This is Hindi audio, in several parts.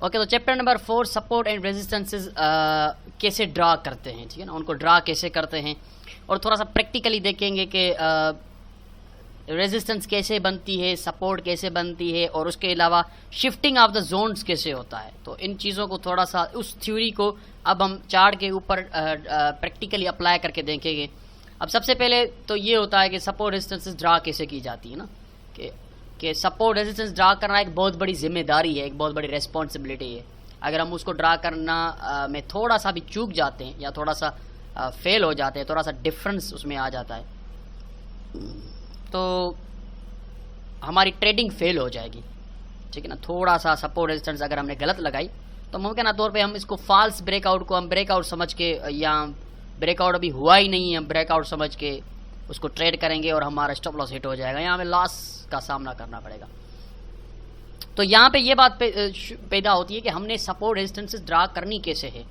ओके, तो chapter number 4 support and resistances कैसे ड्रा करते हैं, ठीक है ना, उनको ड्रा कैसे करते हैं और थोड़ा सा प्रैक्टिकली देखेंगे कि रेजिस्टेंस कैसे बनती है, सपोर्ट कैसे बनती है और उसके अलावा शिफ्टिंग ऑफ द जोन्स कैसे होता है। तो इन चीज़ों को थोड़ा सा, उस थ्योरी को अब हम चार्ट के ऊपर प्रैक्टिकली अप्लाई करके देखेंगे। अब सबसे पहले तो ये होता है कि सपोर्ट रेजिस्टेंसेस ड्रा कैसे की जाती है ना, कि सपोर्ट रेजिस्टेंस ड्रा करना एक बहुत बड़ी जिम्मेदारी है, एक बहुत बड़ी रेस्पॉन्सिबिलिटी है। अगर हम उसको ड्रा करना में थोड़ा सा भी चूक जाते हैं या थोड़ा सा फेल हो जाते हैं, थोड़ा सा डिफरेंस उसमें आ जाता है, तो हमारी ट्रेडिंग फेल हो जाएगी, ठीक है ना। थोड़ा सा सपोर्ट रेजिस्टेंस अगर हमने गलत लगाई तो मुमकिन तौर पे हम इसको फॉल्स ब्रेकआउट को हम ब्रेकआउट समझ के, या ब्रेकआउट अभी हुआ ही नहीं है, हम ब्रेकआउट समझ के उसको ट्रेड करेंगे और हमारा स्टॉप लॉस हिट हो जाएगा, यहाँ हमें लॉस का सामना करना पड़ेगा। तो यहाँ पे ये बात पैदा होती है कि हमने सपोर्ट रेजिस्टेंसेस ड्रा करनी कैसे है,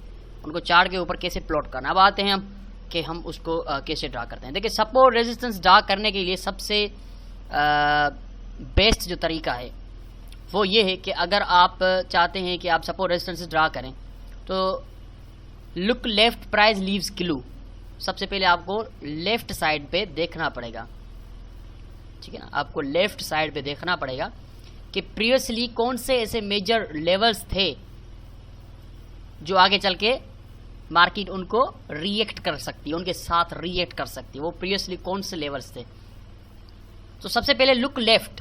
उनको चार्ट के ऊपर कैसे प्लॉट करना। अब आते हैं हम कि हम उसको कैसे ड्रा करते हैं। देखिए, सपोर्ट रेजिस्टेंस ड्रा करने के लिए सबसे बेस्ट जो तरीका है वो ये है कि अगर आप चाहते हैं कि आप सपोर्ट रेजिस्टेंस ड्रा करें तो look left price leaves clue. सबसे पहले आपको लेफ्ट साइड पे देखना पड़ेगा, ठीक है ना, आपको लेफ्ट साइड पे देखना पड़ेगा कि प्रीवियसली कौन से ऐसे मेजर लेवल्स थे जो आगे चल के मार्केट उनको रिएक्ट कर सकती है, उनके साथ रिएक्ट कर सकती है, वो प्रीवियसली कौन से लेवल्स थे। तो सबसे पहले लुक लेफ्ट,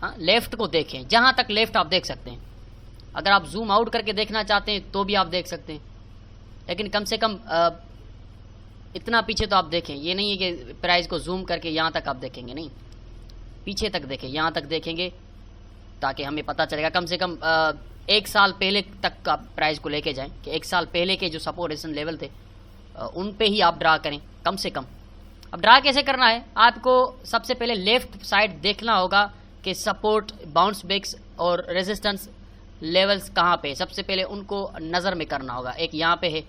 हाँ, लेफ्ट को देखें, जहां तक लेफ्ट आप देख सकते हैं। अगर आप जूम आउट करके देखना चाहते हैं तो भी आप देख सकते हैं, लेकिन कम से कम इतना पीछे तो आप देखें। ये नहीं है कि प्राइस को जूम करके यहां तक आप देखेंगे, नहीं, पीछे तक देखें, यहां तक देखेंगे ताकि हमें पता चलेगा। कम से कम एक साल पहले तक का प्राइस को लेके जाएं कि एक साल पहले के जो सपोर्ट रेजिस्टेंस लेवल थे उन पे ही आप ड्रा करें कम से कम। अब ड्रा कैसे करना है, आपको सबसे पहले लेफ्ट साइड देखना होगा कि सपोर्ट, बाउंस बैक्स और रेजिस्टेंस लेवल्स कहाँ पे। सबसे पहले उनको नज़र में करना होगा। एक यहाँ पे है,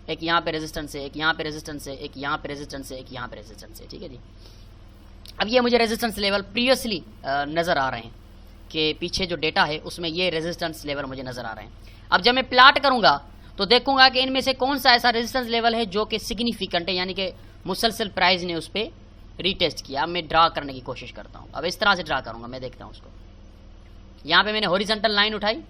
एक यहाँ पे रेजिस्टेंस है, एक यहाँ पे रेजिस्टेंस है, एक यहाँ पे रेजिस्टेंस है, एक यहाँ पे रेजिस्टेंस है, ठीक है जी। अब ये मुझे रेजिस्टेंस लेवल प्रीवियसली नज़र आ रहे हैं कि पीछे जो डेटा है उसमें ये रेजिस्टेंस लेवल मुझे नज़र आ रहे हैं। अब जब मैं प्लाट करूंगा तो देखूंगा कि इनमें से कौन सा ऐसा रेजिस्टेंस लेवल है जो कि सिग्निफिकेंट है, यानी कि मुसलसल प्राइस ने उस पर रीटेस्ट किया। अब मैं ड्रा करने की कोशिश करता हूँ। अब इस तरह से ड्रा करूंगा, मैं देखता हूँ उसको। यहाँ पे मैंने हॉरिजॉन्टल लाइन उठाई,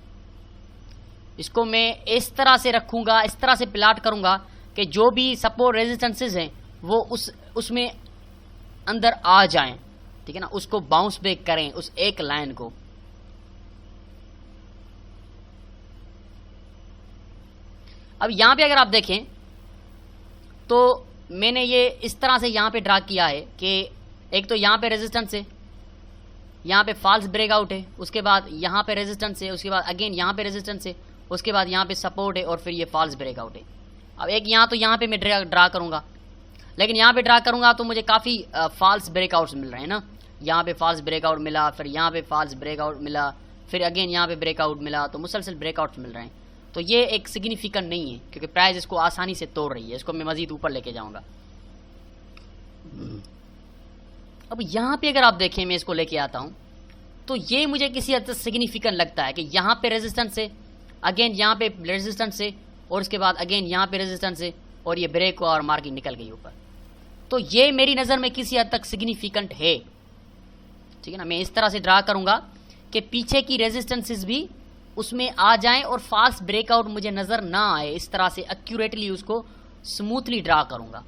इसको मैं इस तरह से रखूंगा, इस तरह से प्लाट करूंगा कि जो भी सपोर्ट रेजिस्टेंसेज हैं वो उसमें अंदर आ जाएं, ठीक है ना, उसको बाउंस बैक करें उस एक लाइन को। अब यहां पे अगर आप देखें तो मैंने ये इस तरह से यहां पे ड्रा किया है कि एक तो यहां पे रेजिस्टेंस है, यहां पे फॉल्स ब्रेकआउट है, उसके बाद यहां पे रेजिस्टेंस है, उसके बाद अगेन यहां पे रेजिस्टेंस है, उसके बाद यहां पे सपोर्ट है और फिर ये फॉल्स ब्रेकआउट है। अब एक यहां पे मैं ड्रा करूंगा, लेकिन यहां पे ड्रा करूंगा तो मुझे काफ़ी फॉल्स ब्रेकआउट्स मिल रहे हैं ना। यहाँ पे फॉल्स ब्रेकआउट मिला, फिर यहाँ पे फॉल्स ब्रेकआउट मिला, फिर अगेन यहाँ पे ब्रेकआउट मिला, तो मुसलसल ब्रेकआउट्स मिल रहे हैं। तो ये एक सिग्निफिकेंट नहीं है क्योंकि प्राइस इसको आसानी से तोड़ रही है। इसको मैं मजीद ऊपर लेके जाऊंगा। अब यहाँ पे अगर आप देखें, मैं इसको लेके आता हूँ तो ये मुझे किसी हद तक सिग्निफिकेंट लगता है कि यहाँ पे रेजिस्टेंस है, अगेन यहाँ पे रेजिस्टेंस है और उसके बाद अगेन यहाँ पे रेजिस्टेंस है और ये ब्रेक हुआ और मार्केट निकल गई ऊपर। तो ये मेरी नज़र में किसी हद तक सिग्निफिकेंट है, ठीक है ना। मैं इस तरह से ड्रा करूंगा कि पीछे की रेजिस्टेंसेस भी उसमें आ जाएं और फास्ट ब्रेकआउट मुझे नज़र ना आए। इस तरह से एक्यूरेटली उसको स्मूथली ड्रा करूंगा,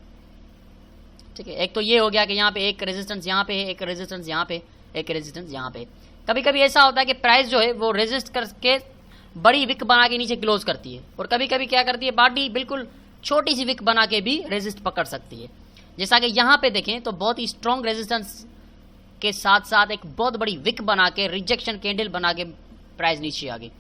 ठीक है। एक तो ये हो गया कि यहाँ पे एक रेजिस्टेंस यहाँ पे है, एक रेजिस्टेंस यहाँ पे, एक रेजिस्टेंस यहाँ पे। कभी कभी ऐसा होता है कि प्राइस जो है वो रेजिस्ट करके बड़ी विक बना के नीचे क्लोज करती है और कभी कभी क्या करती है, बॉडी बिल्कुल छोटी सी विक बना के भी रेजिस्ट पकड़ सकती है। जैसा कि यहाँ पे देखें तो बहुत ही स्ट्रॉन्ग रेजिस्टेंस के साथ साथ एक बहुत बड़ी विक बना के, रिजेक्शन कैंडल बना के प्राइस नीचे आ गई।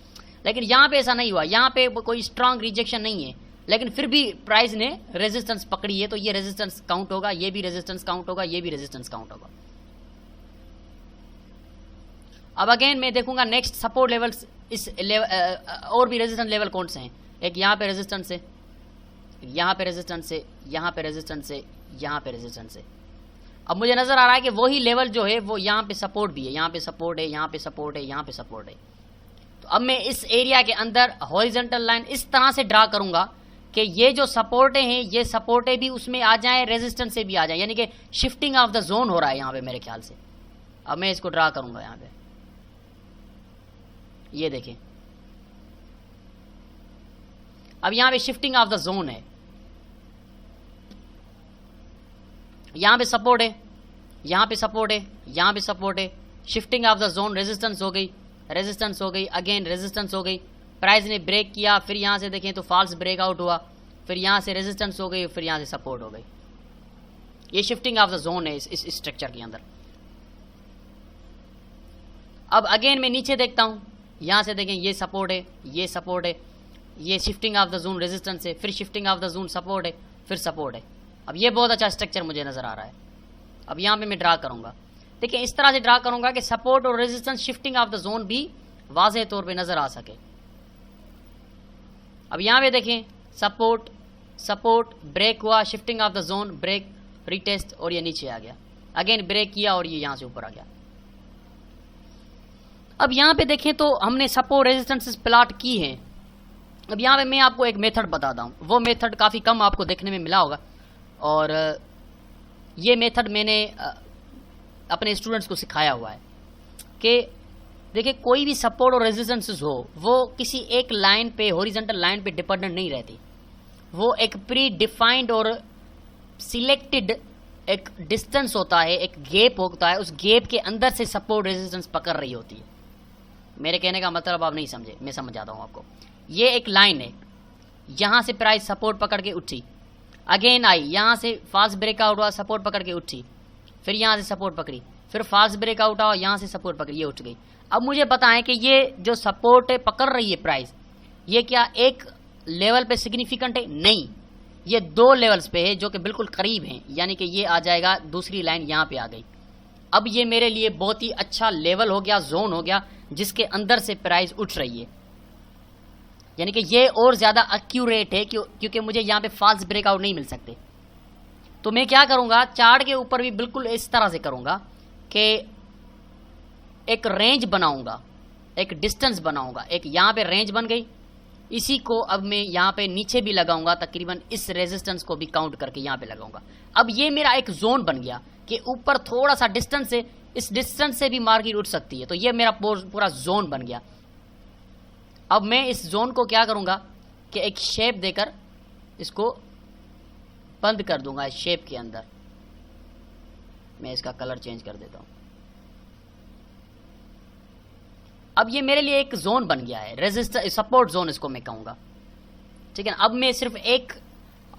लेकिन यहाँ पे ऐसा नहीं हुआ, यहाँ पे कोई स्ट्रॉन्ग रिजेक्शन नहीं है, लेकिन फिर भी प्राइस ने रेजिस्टेंस पकड़ी है, तो ये रेजिस्टेंस काउंट होगा, ये भी रेजिस्टेंस काउंट होगा, ये भी रेजिस्टेंस काउंट होगा। अब अगेन मैं देखूंगा नेक्स्ट सपोर्ट लेवल्स, इस और भी रेजिस्टेंस लेवल कौन से हैं। एक यहाँ पे रेजिस्टेंस है, यहाँ पे रेजिस्टेंस है, यहाँ पे रेजिस्टेंस है, यहाँ पे रेजिस्टेंस है। अब मुझे नजर आ रहा है कि वही लेवल जो है वो यहाँ पे सपोर्ट भी है, यहाँ पे सपोर्ट है, यहाँ पे सपोर्ट है, यहाँ पे सपोर्ट है। तो अब मैं इस एरिया के अंदर हॉरिजॉन्टल लाइन इस तरह से ड्रा करूंगा कि ये जो सपोर्टें हैं ये सपोर्टें भी उसमें आ जाएं, रेजिस्टेंस से भी आ जाएं, यानी कि शिफ्टिंग ऑफ द जोन हो रहा है यहाँ पे मेरे ख्याल से। अब मैं इसको ड्रा करूंगा यहाँ पे, ये देखें अब यहाँ पे शिफ्टिंग ऑफ द जोन है, यहाँ पे सपोर्ट है, यहाँ पे सपोर्ट है, यहाँ पे सपोर्ट है, shifting of the zone, resistance हो गई, रेजिस्टेंस हो गई, अगेन रेजिस्टेंस हो गई, प्राइस ने ब्रेक किया, फिर यहाँ से देखें तो फॉल्स ब्रेकआउट हुआ, फिर यहाँ से रेजिस्टेंस हो गई, फिर यहाँ से सपोर्ट हो गई। ये शिफ्टिंग ऑफ द जोन है इस स्ट्रक्चर के अंदर। अब अगेन मैं नीचे देखता हूँ, यहाँ से देखें ये सपोर्ट है, ये सपोर्ट है, ये shifting of the zone resistance है, फिर shifting of the zone support है, फिर सपोर्ट है। अब ये बहुत अच्छा स्ट्रक्चर मुझे नजर आ रहा है। अब यहाँ पे मैं ड्रा करूंगा, देखिए इस तरह से ड्रा करूंगा कि सपोर्ट और resistance shifting of the zone भी वाज़ेह तौर पे नजर आ सके। अब यहाँ पे देखें सपोर्ट सपोर्ट ब्रेक हुआ, shifting of the zone, break, retest, और ये नीचे आ गया, अगेन ब्रेक किया और ये यहाँ से ऊपर आ गया। अब यहाँ पे देखें तो हमने सपोर्ट रेजिस्टेंस प्लॉट की हैं। अब यहाँ पे मैं आपको एक मेथड बताता हूँ, वो मेथड काफ़ी कम आपको देखने में मिला होगा, और ये मेथड मैंने अपने स्टूडेंट्स को सिखाया हुआ है कि देखिए कोई भी सपोर्ट और रेजिस्टेंस हो वो किसी एक लाइन पे, हॉरिजॉन्टल लाइन पे डिपेंडेंट नहीं रहती, वो एक प्री डिफाइंड और सिलेक्टेड एक डिस्टेंस होता है, एक गैप होता है, उस गैप के अंदर से सपोर्ट रेजिस्टेंस पकड़ रही होती है। मेरे कहने का मतलब आप नहीं समझे, मैं समझाता हूँ आपको। ये एक लाइन है, यहाँ से प्राइस सपोर्ट पकड़ के उठी, अगेन आई, यहाँ से फास्ट ब्रेकआउट हुआ, सपोर्ट पकड़ के उठी, फिर यहाँ से सपोर्ट पकड़ी, फिर फास्ट ब्रेकआउट हुआ, यहाँ से सपोर्ट पकड़ी, ये उठ गई। अब मुझे बताएं कि ये जो सपोर्ट है पकड़ रही है प्राइस, ये क्या एक लेवल पे सिग्निफिकेंट है? नहीं, ये दो लेवल्स पे है जो कि बिल्कुल करीब हैं, यानी कि ये आ जाएगा, दूसरी लाइन यहाँ पे आ गई। अब ये मेरे लिए बहुत ही अच्छा लेवल हो गया, जोन हो गया, जिसके अंदर से प्राइस उठ रही है, यानी कि ये और ज्यादा एक्यूरेट है क्योंकि मुझे यहाँ पे फास्ट ब्रेकआउट नहीं मिल सकते। तो मैं क्या करूंगा, चार्ट के ऊपर भी बिल्कुल इस तरह से करूंगा कि एक रेंज बनाऊंगा, एक डिस्टेंस बनाऊंगा, एक यहाँ पे रेंज बन गई, इसी को अब मैं यहाँ पे नीचे भी लगाऊंगा, तकरीबन इस रेजिस्टेंस को भी काउंट करके यहाँ पे लगाऊंगा। अब ये मेरा एक जोन बन गया कि ऊपर थोड़ा सा डिस्टेंस है, इस डिस्टेंस से भी मार्केट उठ सकती है, तो ये मेरा पूरा जोन बन गया। अब मैं इस जोन को क्या करूंगा कि एक शेप देकर इसको बंद कर दूंगा। इस शेप के अंदर मैं इसका कलर चेंज कर देता हूं। अब ये मेरे लिए एक जोन बन गया है, रेजिस्टर सपोर्ट जोन इसको मैं कहूंगा, ठीक है ना। अब मैं सिर्फ एक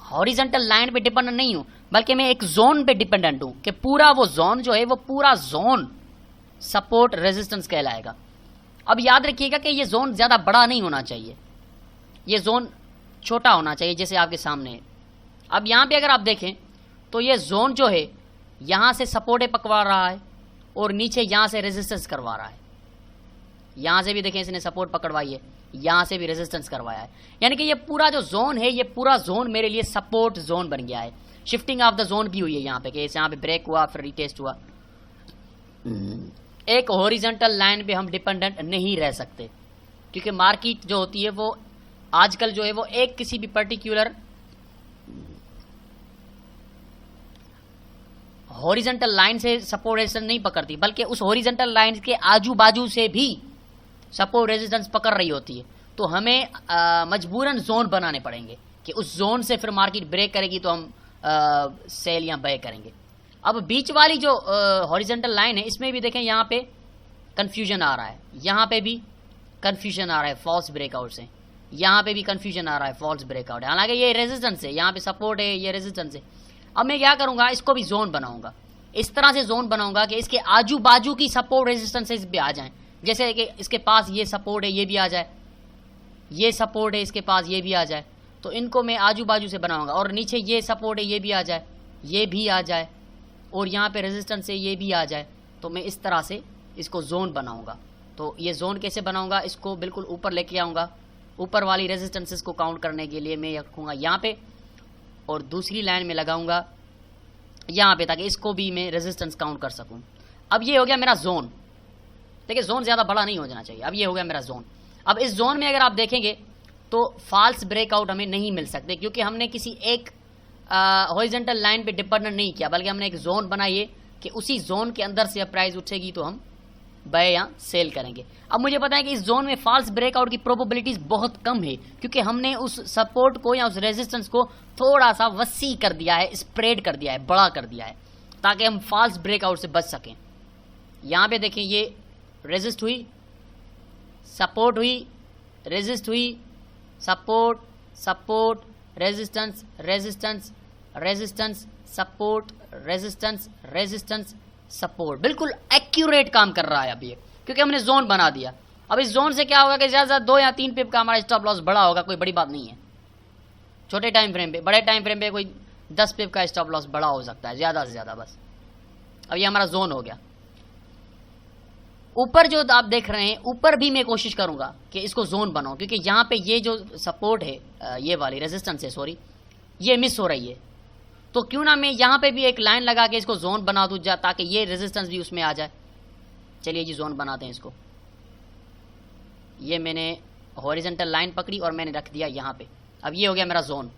हॉरिजॉन्टल लाइन पे डिपेंडेंट नहीं हूं, बल्कि मैं एक जोन पे डिपेंडेंट हूं कि पूरा वो जोन जो है वो पूरा जोन सपोर्ट रेजिस्टेंस कहलाएगा। अब याद रखिएगा कि ये जोन ज्यादा बड़ा नहीं होना चाहिए, ये जोन छोटा होना चाहिए, जैसे आपके सामने है। अब यहां पे अगर आप देखें तो ये जोन जो है यहां से सपोर्ट पकवा रहा है और नीचे यहां से रेजिस्टेंस करवा रहा है। यहां से भी देखें इसने सपोर्ट पकड़वाई है, यहां से भी रेजिस्टेंस करवाया है, यानी कि ये पूरा जो जोन है, ये पूरा जोन मेरे लिए सपोर्ट जोन बन गया है। शिफ्टिंग ऑफ द जोन भी हुई है यहाँ पे कि यहाँ पे ब्रेक हुआ, फिर रिटेस्ट हुआ। एक हॉरिजॉन्टल लाइन पे हम डिपेंडेंट नहीं रह सकते, क्योंकि मार्केट जो होती है वो आजकल जो है वो एक किसी भी पर्टिकुलर हॉरिजॉन्टल लाइन से सपोर्ट रेजिस्टेंस नहीं पकड़ती, बल्कि उस हॉरिजॉन्टल लाइन के आजू बाजू से भी सपोर्ट रेजिस्टेंस पकड़ रही होती है। तो हमें मजबूरन जोन बनाने पड़ेंगे कि उस जोन से फिर मार्केट ब्रेक करेगी तो हम सेल या बाय करेंगे। अब बीच वाली जो हॉरिजॉन्टल लाइन है, इसमें भी देखें यहाँ पे कंफ्यूजन आ रहा है, यहाँ पे भी कंफ्यूजन आ रहा है फॉल्स ब्रेकआउट से, यहाँ पे भी कंफ्यूजन आ रहा है फॉल्स ब्रेकआउट है, हालांकि ये रेजिस्टेंस है, यहाँ पे सपोर्ट है, ये रेजिस्टेंस है। अब मैं क्या करूंगा, इसको भी जोन बनाऊंगा, इस तरह से जोन बनाऊंगा कि इसके आजू बाजू की सपोर्ट रेजिस्टेंसेस भी आ जाएं, जैसे कि इसके पास ये सपोर्ट है, ये भी आ जाए, ये सपोर्ट है इसके पास, ये भी आ जाए, तो इनको मैं आजू बाजू से बनाऊंगा। और नीचे ये सपोर्ट है, ये भी आ जाए, ये भी आ जाए, और यहाँ पे रेजिस्टेंस है, ये भी आ जाए, तो मैं इस तरह से इसको जोन बनाऊंगा। तो ये जोन कैसे बनाऊंगा, इसको बिल्कुल ऊपर लेके आऊंगा, ऊपर वाली रेजिस्टेंसेस को काउंट करने के लिए मैं रखूंगा यहाँ पे, और दूसरी लाइन में लगाऊंगा यहाँ पे, ताकि इसको भी मैं रेजिस्टेंस काउंट कर सकूं। अब ये हो गया मेरा जोन, देखिए जोन ज्यादा बड़ा नहीं हो जाना चाहिए। अब ये हो गया मेरा जोन। अब इस जोन में अगर आप देखेंगे तो फॉल्स ब्रेकआउट हमें नहीं मिल सकते, क्योंकि हमने किसी एक हॉरिजॉन्टल लाइन पे डिपेंडेंट नहीं किया, बल्कि हमने एक जोन बनाई है कि उसी जोन के अंदर से अब प्राइस उठेगी तो हम बाय या सेल करेंगे। अब मुझे पता है कि इस जोन में फॉल्स ब्रेकआउट की प्रोबेबिलिटीज बहुत कम है, क्योंकि हमने उस सपोर्ट को या उस रेजिस्टेंस को थोड़ा सा वसी कर दिया है, स्प्रेड कर दिया है, बड़ा कर दिया है, ताकि हम फॉल्स ब्रेकआउट से बच सकें। यहां पे देखें, ये रेजिस्ट हुई, सपोर्ट हुई, रेजिस्ट हुई, support, support, resistance, resistance, resistance, support, resistance, resistance, support. बिल्कुल एक्यूरेट काम कर रहा है अब ये, क्योंकि हमने जोन बना दिया। अब इस जोन से क्या होगा कि ज्यादा 2 या 3 पिप का हमारा स्टॉप लॉस बड़ा होगा, कोई बड़ी बात नहीं है छोटे टाइम फ्रेम पे। बड़े टाइम फ्रेम पे कोई 10 पिप का स्टॉप लॉस बड़ा हो सकता है, ज्यादा से ज्यादा बस। अब ये हमारा जोन हो गया। ऊपर जो आप देख रहे हैं, ऊपर भी मैं कोशिश करूंगा कि इसको जोन बनाऊं, क्योंकि यहां पे ये जो सपोर्ट है, ये वाली रेजिस्टेंस है, सॉरी, ये मिस हो रही है। तो क्यों ना मैं यहां पे भी एक लाइन लगा के इसको जोन बना दूं, ताकि ये रेजिस्टेंस भी उसमें आ जाए। चलिए जी, जोन बनाते हैं इसको। ये मैंने हॉरिजॉन्टल लाइन पकड़ी और मैंने रख दिया यहां पे। अब ये हो गया मेरा जोन।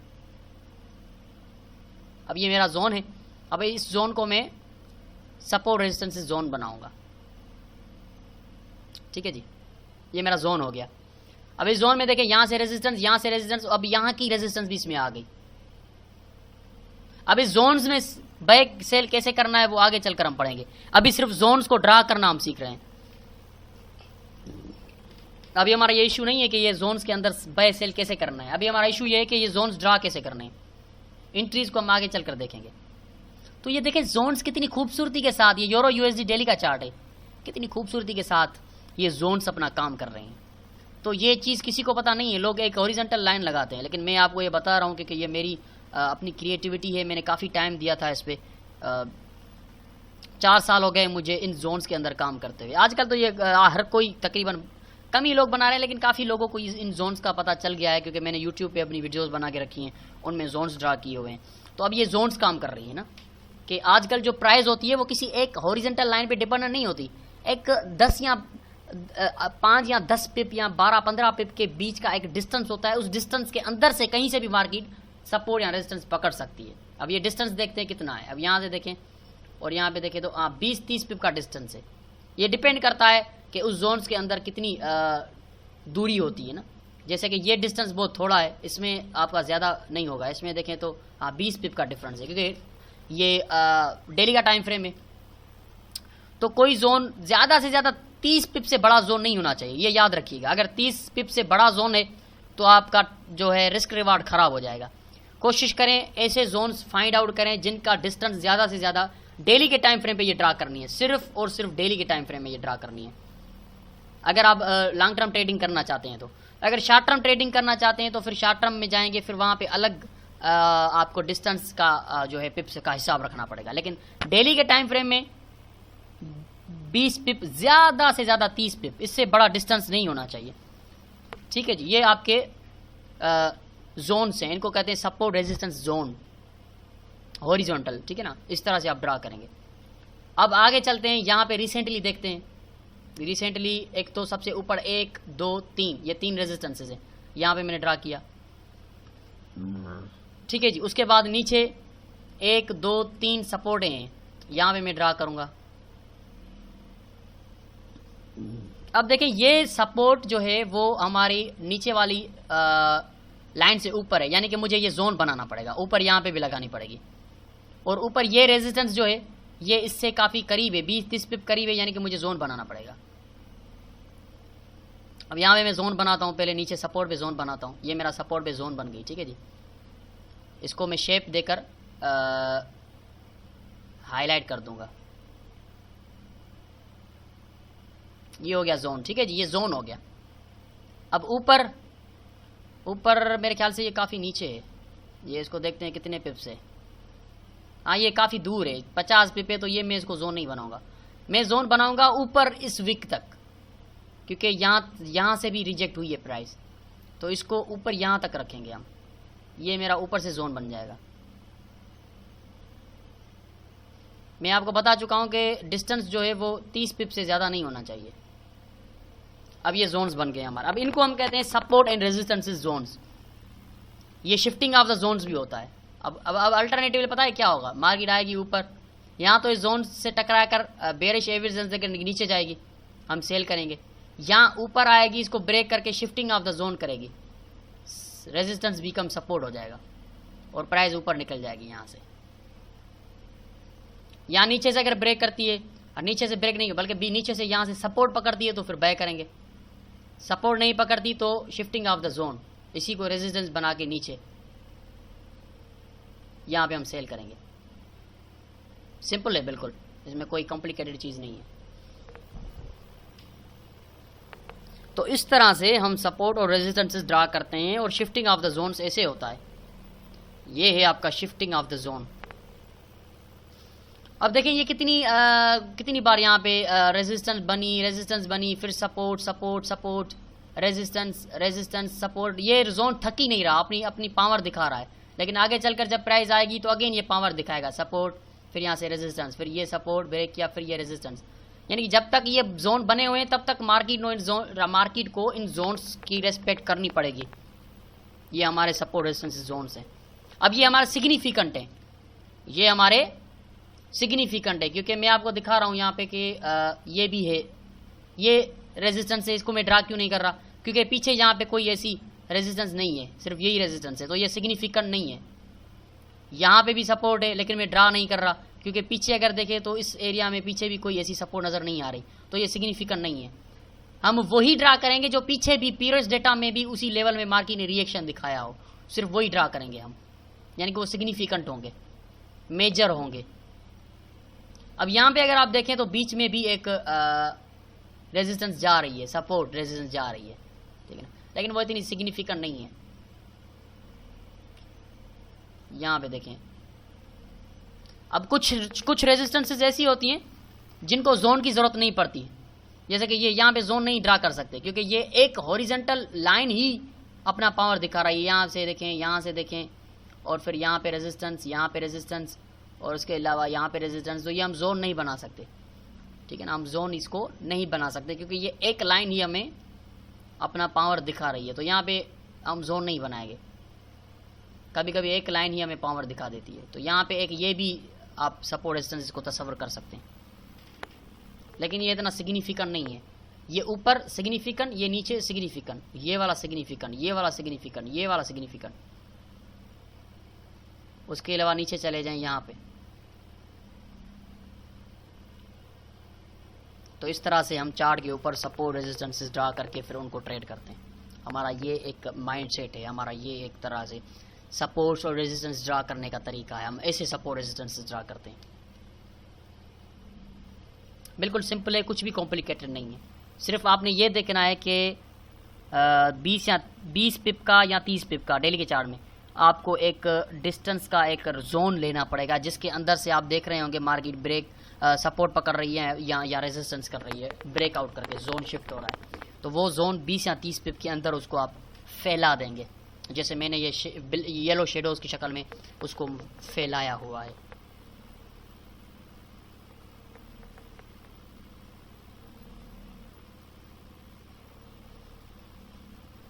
अब ये मेरा जोन है। अब इस जोन को मैं सपोर्ट रेजिस्टेंस जोन बनाऊंगा। ठीक है जी, ये मेरा जोन हो गया। अब इस जोन में देखें, यहां से रेजिस्टेंस, यहां से रेजिस्टेंस, अब यहां की रेजिस्टेंस भी इसमें आ गई। अब इस जोन्स में बाय सेल कैसे करना है वो आगे चलकर हम पढ़ेंगे। अभी सिर्फ जोन्स को ड्रा करना हम सीख रहे हैं। अभी हमारा ये इशू नहीं है कि ये जोन्स के अंदर बाय सेल कैसे करना है, अभी हमारा इशू ये है कि ये जोन्स ड्रा कैसे करने हैं। एंट्रीज को हम आगे चलकर देखेंगे। तो ये देखें जोन्स कितनी खूबसूरती के साथ, ये यूरो यूएसडी डेली का चार्ट है, कितनी खूबसूरती के साथ ये जोन्स अपना काम कर रहे हैं। तो ये चीज़ किसी को पता नहीं है, लोग एक हॉरिजॉन्टल लाइन लगाते हैं, लेकिन मैं आपको ये बता रहा हूँ क्योंकि ये मेरी अपनी क्रिएटिविटी है। मैंने काफ़ी टाइम दिया था इस पर, 4 साल हो गए मुझे इन जोन्स के अंदर काम करते हुए। आजकल तो ये हर कोई तकरीबन कम ही लोग बना रहे हैं, लेकिन काफ़ी लोगों को इन जोन्स का पता चल गया है, क्योंकि मैंने यूट्यूब पे अपनी वीडियोस बना के रखी हैं, उनमें जोन्स ड्रा किए हुए हैं। तो अब ये जोन्स काम कर रही है ना, कि आजकल जो प्राइस होती है वो किसी एक हॉरिजॉन्टल लाइन पे डिपेंडेंट नहीं होती। एक 10 या 5 या 10 पिप या 12-15 पिप के बीच का एक डिस्टेंस होता है। उस डिस्टेंस के अंदर से कहीं से भी मार्केट सपोर्ट या रेजिस्टेंस पकड़ सकती है। अब ये डिस्टेंस देखते हैं कितना है। अब यहाँ से देखें और यहाँ पे देखें तो 20-30 पिप का डिस्टेंस है। ये डिपेंड करता है कि उस जोन्स के अंदर कितनी दूरी होती है ना। जैसे कि ये डिस्टेंस बहुत थोड़ा है, इसमें आपका ज़्यादा नहीं होगा। इसमें देखें तो 20 पिप का डिफरेंस है, क्योंकि ये डेली का टाइम फ्रेम है। तो कोई जोन ज़्यादा से ज़्यादा 30 पिप से बड़ा जोन नहीं होना चाहिए, ये याद रखिएगा। अगर 30 पिप से बड़ा जोन है तो आपका जो है रिस्क रिवार्ड ख़राब हो जाएगा। कोशिश करें ऐसे जोन्स फाइंड आउट करें जिनका डिस्टेंस ज़्यादा से ज़्यादा डेली के टाइम फ्रेम पे ये ड्रा करनी है, सिर्फ और सिर्फ डेली के टाइम फ्रेम में ये ड्रा करनी है। अगर आप लॉन्ग टर्म ट्रेडिंग करना चाहते हैं तो। अगर शॉर्ट टर्म ट्रेडिंग करना चाहते हैं तो फिर शॉर्ट टर्म में जाएंगे, फिर वहाँ पे अलग आपको डिस्टेंस का जो है पिप्स का हिसाब रखना पड़ेगा। लेकिन डेली के टाइम फ्रेम में 20 पिप, ज़्यादा से ज़्यादा 30 पिप, इससे बड़ा डिस्टेंस नहीं होना चाहिए। ठीक है जी, ये आपके जोन्स हैं, इनको कहते हैं सपोर्ट रेजिस्टेंस जोन, हॉरिजॉन्टल। ठीक है ना, इस तरह से आप ड्रा करेंगे। अब आगे चलते हैं, यहाँ पे रिसेंटली देखते हैं। रिसेंटली एक तो सबसे ऊपर 1, 2, 3, ये 3 रेजिस्टेंसेज हैं, यहाँ पे मैंने ड्रा किया। ठीक है जी, उसके बाद नीचे 1, 2, 3 सपोर्ट हैं, यहाँ पे मैं ड्रा करूँगा। अब देखें ये सपोर्ट जो है वो हमारी नीचे वाली लाइन से ऊपर है, यानी कि मुझे ये जोन बनाना पड़ेगा, ऊपर यहाँ पे भी लगानी पड़ेगी। और ऊपर ये रेजिस्टेंस जो है ये इससे काफ़ी करीब है, 20-30 पिप करीब है, यानी कि मुझे जोन बनाना पड़ेगा। अब यहाँ पे मैं जोन बनाता हूँ, पहले नीचे सपोर्ट पे जोन बनाता हूँ। ये मेरा सपोर्ट पे जोन बन गई। ठीक है जी, इसको मैं शेप देकर हाईलाइट कर दूंगा। ये हो गया जोन। ठीक है जी, ये जोन हो गया। अब ऊपर मेरे ख्याल से ये काफ़ी नीचे है, ये इसको देखते हैं कितने पिप से। हाँ, ये काफ़ी दूर है, 50 पिप है, तो ये मैं इसको जोन नहीं बनाऊंगा। मैं जोन बनाऊंगा ऊपर इस वीक तक, क्योंकि यहाँ से भी रिजेक्ट हुई है प्राइस, तो इसको ऊपर यहाँ तक रखेंगे हम। ये मेरा ऊपर से जोन बन जाएगा। मैं आपको बता चुका हूँ कि डिस्टेंस जो है वो 30 पिप से ज़्यादा नहीं होना चाहिए। अब ये जोन्स बन गए हमारे। अब इनको हम कहते हैं सपोर्ट एंड रेजिस्टेंसेस जोन्स। ये शिफ्टिंग ऑफ द जोन्स भी होता है। अब अल्टरनेटिवली पता है क्या होगा, मार्केट आएगी ऊपर, यहाँ तो इस जोन से टकरा कर बेरिश एवरेज के नीचे जाएगी, हम सेल करेंगे। यहाँ ऊपर आएगी, इसको ब्रेक करके शिफ्टिंग ऑफ द जोन करेगी, रेजिस्टेंस बिकम सपोर्ट हो जाएगा और प्राइस ऊपर निकल जाएगी यहाँ से। यहाँ नीचे से अगर ब्रेक करती है, और नीचे से ब्रेक नहीं बल्कि नीचे से यहाँ से सपोर्ट पकड़ती है तो फिर बाय करेंगे। सपोर्ट नहीं पकड़ती तो शिफ्टिंग ऑफ द जोन, इसी को रेजिस्टेंस बना के नीचे यहाँ पे हम सेल करेंगे। सिंपल है बिल्कुल, इसमें कोई कॉम्प्लिकेटेड चीज़ नहीं है। तो इस तरह से हम सपोर्ट और रेजिस्टेंसेस ड्रा करते हैं और शिफ्टिंग ऑफ द जोन्स ऐसे होता है। ये है आपका शिफ्टिंग ऑफ द जोन। अब देखें ये कितनी बार यहाँ पे रेजिस्टेंस बनी, फिर सपोर्ट, रेजिस्टेंस सपोर्ट। ये जोन थक ही नहीं रहा, अपनी पावर दिखा रहा है। लेकिन आगे चलकर जब प्राइस आएगी तो अगेन ये पावर दिखाएगा, सपोर्ट, फिर यहाँ से रेजिस्टेंस, फिर ये सपोर्ट ब्रेक किया, फिर ये रेजिस्टेंस। यानी कि जब तक ये जोन बने हुए हैं तब तक मार्केट को इन जोन्स की रेस्पेक्ट करनी पड़ेगी। ये हमारे सपोर्ट रेजिस्टेंस जोन्स हैं। अब ये हमारे सिग्निफिकेंट है, ये हमारे सिग्निफिकेंट है, क्योंकि मैं आपको दिखा रहा हूँ यहाँ पे कि ये भी है, ये रेजिस्टेंस है। इसको मैं ड्रा क्यों नहीं कर रहा, क्योंकि पीछे यहाँ पे कोई ऐसी रेजिस्टेंस नहीं है, सिर्फ यही रेजिस्टेंस है, तो ये सिग्निफिकेंट नहीं है। यहाँ पे भी सपोर्ट है लेकिन मैं ड्रा नहीं कर रहा, क्योंकि पीछे अगर देखें तो इस एरिया में पीछे भी कोई ऐसी सपोर्ट नज़र नहीं आ रही, तो ये सिग्निफिकेंट नहीं है। हम वही ड्रा करेंगे जो पीछे भी पीरियड्स डेटा में भी उसी लेवल में मार्केट ने रिएक्शन दिखाया हो, सिर्फ वही ड्रा करेंगे हम, यानी कि वो सिग्निफिकेंट होंगे, मेजर होंगे। अब यहाँ पे अगर आप देखें तो बीच में भी एक रेजिस्टेंस जा रही है, सपोर्ट रेजिस्टेंस जा रही है, ठीक है ना, लेकिन वो इतनी सिग्निफिकेंट नहीं है। यहाँ पे देखें, अब कुछ रेजिस्टेंसेस ऐसी होती हैं जिनको जोन की ज़रूरत नहीं पड़ती, जैसे कि ये यहाँ पे जोन नहीं ड्रा कर सकते क्योंकि ये एक हॉरिजेंटल लाइन ही अपना पावर दिखा रहा है। यहाँ से देखें, यहाँ से देखें, और फिर यहाँ पे रेजिस्टेंस, यहाँ पे रेजिस्टेंस, और उसके अलावा यहाँ पे रेजिस्टेंस। तो ये हम जोन नहीं बना सकते, ठीक है ना, हम जोन इसको नहीं बना सकते क्योंकि ये एक लाइन ही हमें अपना पावर दिखा रही है। तो यहाँ पे हम जोन नहीं बनाएंगे, कभी कभी एक लाइन ही हमें पावर दिखा देती है। तो यहाँ पे एक ये भी आप सपोर्ट रेजिस्टेंस को तस्वर कर सकते हैं, लेकिन ये इतना सिग्निफिकेंट नहीं है। ये ऊपर सिग्निफिकेंट, ये नीचे सिग्निफिकेंट, ये वाला सिग्निफिकेंट, ये वाला सिग्निफिकेंट, ये वाला सिग्निफिकेंट। उसके अलावा नीचे चले जाएं यहाँ पे। तो इस तरह से हम चार्ट के ऊपर सपोर्ट रेजिस्टेंसेस ड्रा करके फिर उनको ट्रेड करते हैं। हमारा ये एक माइंड सेट है, हमारा ये एक तरह से सपोर्ट्स और रेजिस्टेंस ड्रा करने का तरीका है। हम ऐसे सपोर्ट रेजिस्टेंसेस ड्रा करते हैं, बिल्कुल सिंपल है, कुछ भी कॉम्प्लिकेटेड नहीं है। सिर्फ आपने ये देखना है कि 20 पिप का या 30 पिप का डेली के चार्ट में आपको एक डिस्टेंस का एक जोन लेना पड़ेगा, जिसके अंदर से आप देख रहे होंगे मार्केट ब्रेक सपोर्ट पकड़ रही है या रेजिस्टेंस कर रही है, ब्रेकआउट करके जोन शिफ्ट हो रहा है। तो वो जोन 20 या 30 पिप के अंदर उसको आप फैला देंगे, जैसे मैंने ये येलो शेडोज़ की शक्ल में उसको फैलाया हुआ है।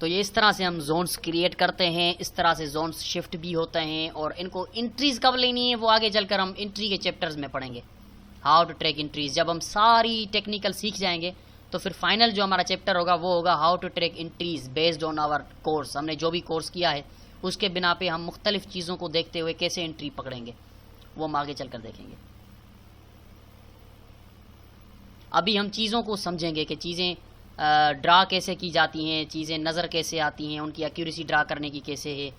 तो ये इस तरह से हम जोन्स क्रिएट करते हैं, इस तरह से जोन्स शिफ्ट भी होते हैं। और इनको इंट्रीज कब लेनी है वो आगे चलकर हम इंट्री के चैप्टर्स में पढ़ेंगे, हाउ टू ट्रैक इंट्रीज। जब हम सारी टेक्निकल सीख जाएंगे तो फिर फाइनल जो हमारा चैप्टर होगा वो होगा how to track entries based on our course. हमने जो भी कोर्स किया है उसके बिना पे हम मुख्तलिफ चीज़ों को देखते हुए कैसे एंट्री पकड़ेंगे वो हम आगे चलकर देखेंगे। अभी हम चीज़ों को समझेंगे कि चीज़ें ड्रा कैसे की जाती हैं, चीज़ें नज़र कैसे आती हैं, उनकी एक्यूरेसी ड्रा करने की कैसे है,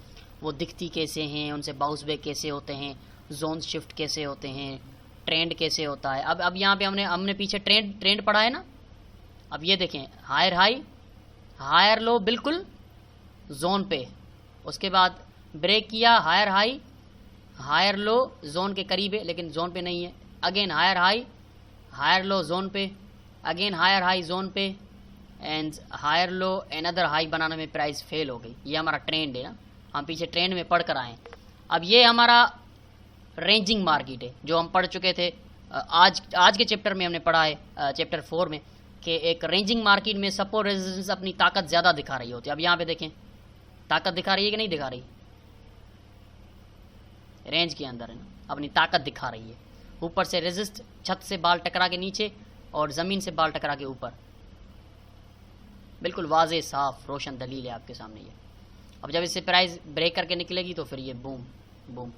वो दिखती कैसे हैं, उनसे बाउंस बैक कैसे होते हैं, जोन शिफ्ट कैसे होते हैं, ट्रेंड कैसे होता है। अब यहाँ पे हमने पीछे ट्रेंड पढ़ा है ना। अब ये देखें, हायर हाई हायर लो बिल्कुल जोन पे, उसके बाद ब्रेक किया, higher high higher low zone के करीब है लेकिन जोन पे नहीं है, again higher high higher low zone पे, अगेन हायर हाई जोन पे, and higher low another high बनाने में प्राइस फेल हो गई। ये हमारा ट्रेंड है ना, हम पीछे ट्रेंड में पढ़ कर आए। अब ये हमारा रेंजिंग मार्केट है जो हम पढ़ चुके थे, आज के चैप्टर में हमने पढ़ा है, चैप्टर 4 में। कि एक रेंजिंग मार्केट में सपोर्ट रेजिस्टेंस अपनी ताकत ज़्यादा दिखा रही होती है। अब यहाँ पे देखें ताकत दिखा रही है कि नहीं दिखा रही, रेंज के अंदर है ना, अपनी ताकत दिखा रही है। ऊपर से रेजिस्ट, छत से बाल टकरा के नीचे और ज़मीन से बाल टकरा के ऊपर, बिल्कुल वाज़े साफ रोशन दलील है आपके सामने ये। अब जब इससे प्राइस ब्रेक करके निकलेगी तो फिर ये बूम बूम,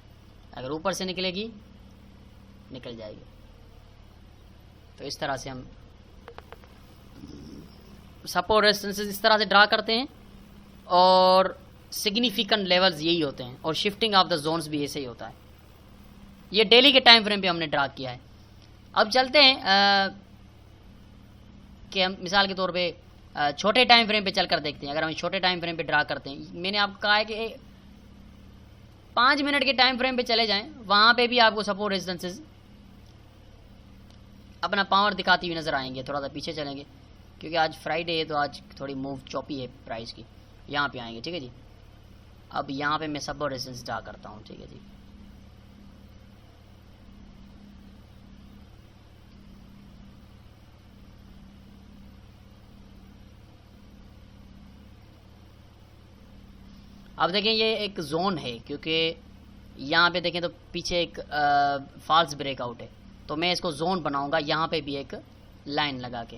अगर ऊपर से निकलेगी निकल जाएगी। तो इस तरह से हम सपोर्ट रेजिस्टेंसेस इस तरह से ड्रा करते हैं और सिग्निफिकेंट लेवल्स यही होते हैं, और शिफ्टिंग ऑफ द जोन्स भी ऐसे ही होता है। ये डेली के टाइम फ्रेम पे हमने ड्रा किया है। अब चलते हैं कि हम मिसाल के तौर पे छोटे टाइम फ्रेम पे चलकर देखते हैं। अगर हम छोटे टाइम फ्रेम पे ड्रा करते हैं, मैंने आपको कहा है कि 5 मिनट के टाइम फ्रेम पे चले जाएं, वहाँ पे भी आपको सपोर्ट रेजिस्टेंसेस अपना पावर दिखाती हुई नज़र आएंगे। थोड़ा सा पीछे चलेंगे क्योंकि आज फ्राइडे है तो आज थोड़ी मूव चौपी है प्राइस की। यहाँ पे आएंगे, ठीक है जी। अब यहाँ पे मैं सपोर्ट रेजिस्टेंस ड्रा करता हूँ, ठीक है जी। अब देखें ये एक जोन है, क्योंकि यहाँ पे देखें तो पीछे एक फॉल्स ब्रेकआउट है, तो मैं इसको जोन बनाऊंगा यहाँ पे भी एक लाइन लगा के।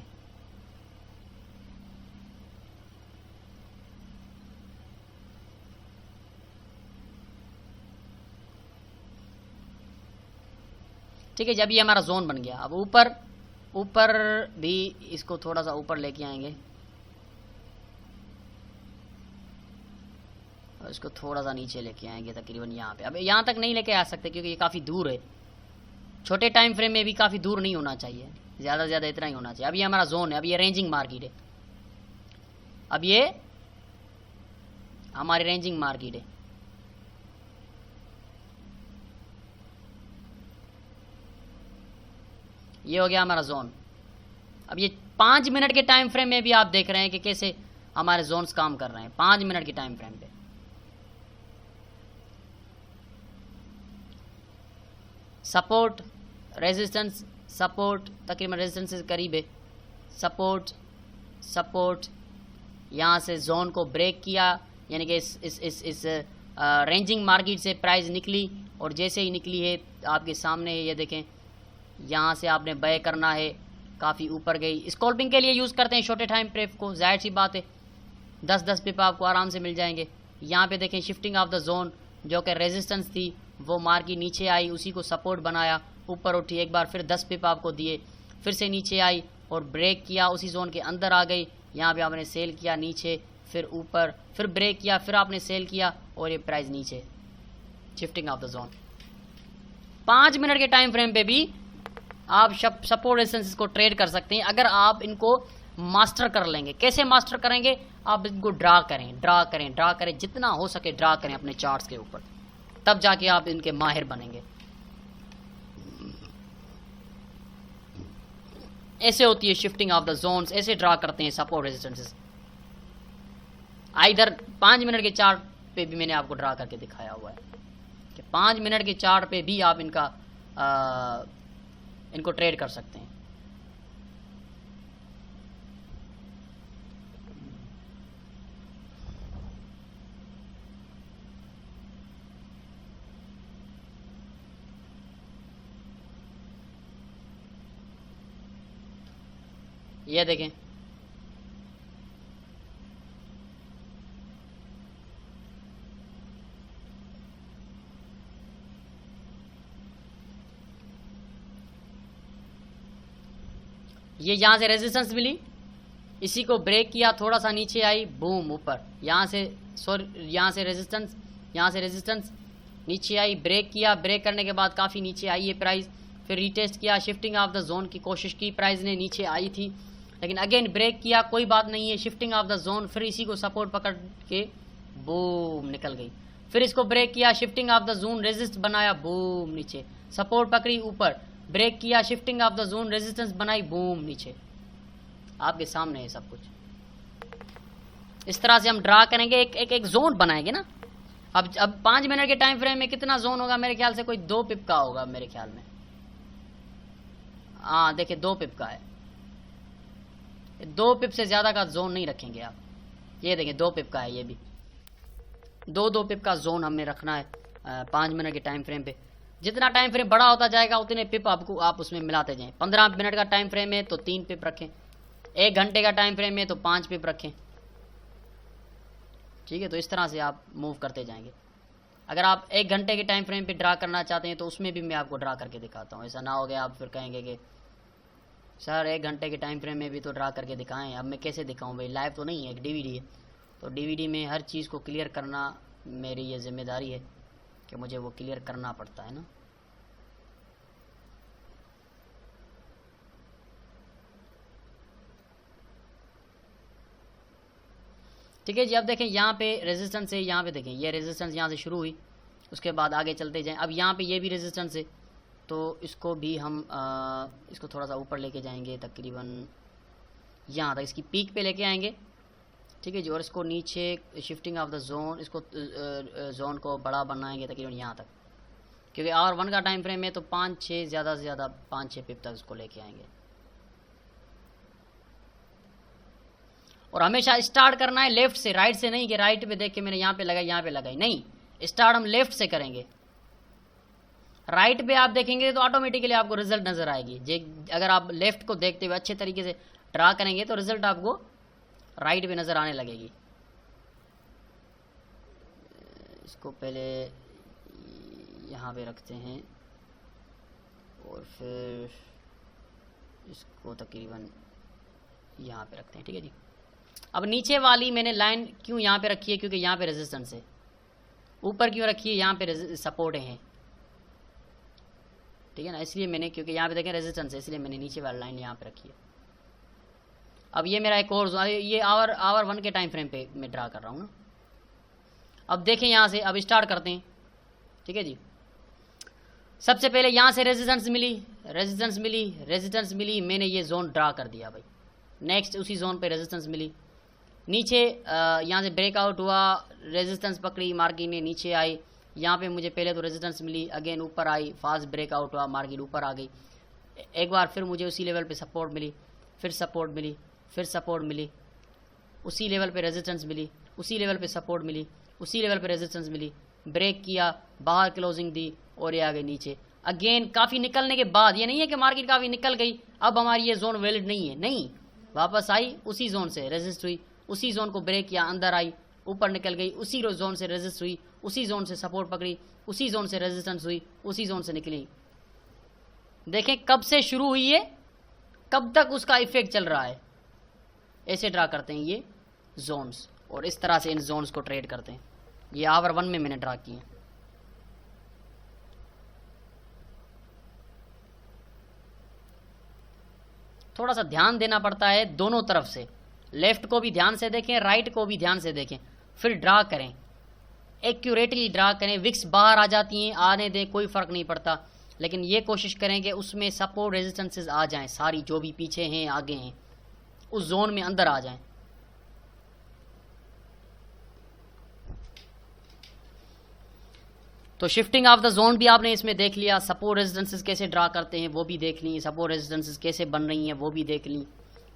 ठीक है, जब ये हमारा जोन बन गया, अब ऊपर भी इसको थोड़ा सा ऊपर लेके आएंगे और इसको थोड़ा सा नीचे लेके आएंगे तकरीबन यहाँ पे। अब यहाँ तक नहीं लेके आ सकते क्योंकि ये काफ़ी दूर है। छोटे टाइम फ्रेम में भी काफ़ी दूर नहीं होना चाहिए, ज़्यादा से ज़्यादा इतना ही होना चाहिए। अब ये हमारा जोन है, अब ये रेंजिंग मार्केट है, अब ये हमारी रेंजिंग मार्केट है। ये हो गया हमारा जोन। अब ये 5 मिनट के टाइम फ्रेम में भी आप देख रहे हैं कि कैसे हमारे जोन्स काम कर रहे हैं 5 मिनट के टाइम फ्रेम पे। सपोर्ट रेजिस्टेंस, सपोर्ट तकरीबन रेजिस्टेंस से करीब है, सपोर्ट सपोर्ट, यहाँ से जोन को ब्रेक किया, यानी कि इस रेंजिंग मार्केट से प्राइस निकली, और जैसे ही निकली है आपके सामने है, ये देखें यहाँ से आपने बाय करना है, काफ़ी ऊपर गई। स्कॉल्पिंग के लिए यूज़ करते हैं छोटे टाइम फ्रेम को, जाहिर सी बात है 10-10 पिप आपको आराम से मिल जाएंगे। यहाँ पे देखें शिफ्टिंग ऑफ द जोन, जो कि रेजिस्टेंस थी वो मार की नीचे आई, उसी को सपोर्ट बनाया, ऊपर उठी, एक बार फिर 10 पिप आपको दिए, फिर से नीचे आई और ब्रेक किया, उसी जोन के अंदर आ गई। यहाँ पे आपने सेल किया नीचे, फिर ऊपर, फिर ब्रेक किया, फिर आपने सेल किया और ये प्राइस नीचे। Shifting of the zone 5 minute के टाइम फ्रेम पे भी आप सपोर्ट रेजिस्टेंस को ट्रेड कर सकते हैं अगर आप इनको मास्टर कर लेंगे। कैसे मास्टर करेंगे? आप इनको ड्रा करें, जितना हो सके ड्रा करें अपने चार्ट्स के ऊपर, तब जाके आप इनके माहिर बनेंगे। ऐसे होती है शिफ्टिंग ऑफ द जोन्स, ऐसे ड्रा करते हैं सपोर्ट रेजिस्टेंसेस। इधर 5 मिनट के चार्ट पे भी मैंने आपको ड्रा करके दिखाया हुआ है कि 5 मिनट के चार्ट पे भी आप इनको ट्रेड कर सकते हैं। ये देखें ये यहाँ से रेजिस्टेंस मिली, इसी को ब्रेक किया, थोड़ा सा नीचे आई, बूम ऊपर, यहाँ से रेजिस्टेंस नीचे आई, ब्रेक किया, ब्रेक करने के बाद काफ़ी नीचे आई ये प्राइस, फिर रीटेस्ट किया, शिफ्टिंग ऑफ द जोन की कोशिश की, प्राइस ने नीचे आई थी, लेकिन अगेन ब्रेक किया, कोई बात नहीं है, शिफ्टिंग ऑफ द जोन, फिर इसी को सपोर्ट पकड़ के बूम निकल गई, फिर इसको ब्रेक किया, shifting of the zone, resist बनाया, बूम नीचे, सपोर्ट पकड़ी ऊपर, ब्रेक किया, shifting of the zone, resistance बनाई, बूम नीचे। आपके सामने है सब कुछ। इस तरह से हम ड्रा करेंगे, एक जोन बनाएंगे ना। अब 5 मिनट के टाइम फ्रेम में कितना जोन होगा? मेरे ख्याल से कोई 2 पिप का होगा मेरे ख्याल में। हाँ देखिए 2 पिप का है, 2 पिप से ज़्यादा का जोन नहीं रखेंगे आप। ये देखें 2 पिप का है, ये भी 2 पिप का जोन हमने रखना है 5 मिनट के टाइम फ्रेम पे। जितना टाइम फ्रेम बड़ा होता जाएगा उतने पिप आपको आप उसमें मिलाते जाएं। 15 मिनट का टाइम फ्रेम है तो 3 पिप रखें, 1 घंटे का टाइम फ्रेम है तो 5 पिप रखें। ठीक है, तो इस तरह से आप मूव करते जाएंगे। अगर आप 1 घंटे के टाइम फ्रेम पे ड्रा करना चाहते हैं तो उसमें भी मैं आपको ड्रा करके दिखाता हूँ। ऐसा ना हो गया आप फिर कहेंगे कि सर 1 घंटे के टाइम फ्रेम में भी तो ड्रा करके दिखाएं, अब मैं कैसे दिखाऊं भाई, लाइव तो नहीं है, एक डीवीडी है। तो डीवीडी में हर चीज़ को क्लियर करना मेरी ये जिम्मेदारी है कि मुझे वो क्लियर करना पड़ता है ना। ठीक है जी, अब देखें यहाँ पे रेजिस्टेंस है, यहाँ पे देखें ये रेजिस्टेंस यहाँ से शुरू हुई, उसके बाद आगे चलते जाएं। अब यहाँ पे ये भी रेजिस्टेंस है तो इसको भी हम इसको थोड़ा सा ऊपर लेके जाएंगे, तकरीबन यहाँ तक इसकी पीक पे लेके आएंगे। ठीक है जी, और इसको नीचे शिफ्टिंग ऑफ द जोन, इसको जोन को बड़ा बनाएंगे तकरीबन यहाँ तक, क्योंकि R1 का टाइम फ्रेम है तो 5-6 ज़्यादा से ज़्यादा 5-6 पिप तक इसको लेके आएंगे। और हमेशा स्टार्ट करना है लेफ्ट से, राइट से नहीं कि राइट पे देख के मैंने यहाँ पे लगाई यहाँ पे लगाई, नहीं, स्टार्ट हम लेफ्ट से करेंगे। राइट पे आप देखेंगे तो ऑटोमेटिकली आपको रिजल्ट नजर आएगी। अगर आप लेफ्ट को देखते हुए अच्छे तरीके से ड्रा करेंगे तो रिजल्ट आपको राइट पे नजर आने लगेगी। इसको पहले यहाँ पे रखते हैं और फिर इसको तकरीबन यहाँ पे रखते हैं। ठीक है जी, अब नीचे वाली मैंने लाइन क्यों यहाँ पे रखी है, क्योंकि यहाँ पे रेजिस्टेंस है। ऊपर क्यों रखी है, यहाँ पे सपोर्ट हैं, ठीक है ना, इसलिए मैंने, क्योंकि यहाँ पे देखें रेजिस्टेंस है, इसलिए मैंने नीचे वाली लाइन यहाँ पे रखी है। अब ये मेरा एक और ये आवर 1 के टाइम फ्रेम पे मैं ड्रा कर रहा हूँ ना। अब देखें यहाँ से, अब स्टार्ट करते हैं। ठीक है जी, सबसे पहले यहाँ से रेजिस्टेंस मिली, मैंने ये जोन ड्रा कर दिया भाई। नेक्स्ट उसी जोन पे रेजिस्टेंस मिली, नीचे यहाँ से ब्रेकआउट हुआ, रेजिस्टेंस पकड़ी, मार्केट ने नीचे आई, यहाँ पे मुझे पहले तो रेजिस्टेंस मिली, अगेन ऊपर आई, फास्ट ब्रेकआउट हुआ, मार्केट ऊपर आ गई। एक बार फिर मुझे उसी लेवल पे सपोर्ट मिली, फिर सपोर्ट मिली, फिर सपोर्ट मिली, उसी लेवल पे रेजिस्टेंस मिली, उसी लेवल पे सपोर्ट मिली, उसी लेवल पे रेजिस्टेंस मिली, ब्रेक किया, बाहर क्लोजिंग दी और ये आ गई नीचे। अगेन काफ़ी निकलने के बाद, ये नहीं है कि मार्केट काफ़ी निकल गई अब हमारी ये जोन वैलिड नहीं है, नहीं, वापस आई, उसी जोन से रेजिस्ट हुई, उसी जोन को ब्रेक किया, अंदर आई, ऊपर निकल गई, उसी जोन से रेजिस्ट हुई, उसी जोन से सपोर्ट पकड़ी, उसी जोन से रेजिस्टेंस हुई, उसी जोन से निकली। देखें कब से शुरू हुई है, कब तक उसका इफेक्ट चल रहा है। ऐसे ड्रा करते हैं ये जोन्स, और इस तरह से इन जोन्स को ट्रेड करते हैं। ये आवर 1 में मैंने ड्रा किए। थोड़ा सा ध्यान देना पड़ता है दोनों तरफ से, लेफ्ट को भी ध्यान से देखें, राइट को भी ध्यान से देखें, फिर ड्रा करें, एक्यूरेटली ड्रा करें। विक्स बाहर आ जाती हैं, आने दें, कोई फ़र्क नहीं पड़ता, लेकिन ये कोशिश करें कि उसमें सपोर्ट रेजिस्टेंसेस आ जाएं, सारी जो भी पीछे हैं आगे हैं उस जोन में अंदर आ जाएं। तो शिफ्टिंग ऑफ द जोन भी आपने इसमें देख लिया, सपोर्ट रेजिस्टेंसेस कैसे ड्रा करते हैं वो भी देख ली, सपोर्ट रेजिस्टेंसेस कैसे बन रही हैं वो भी देख ली,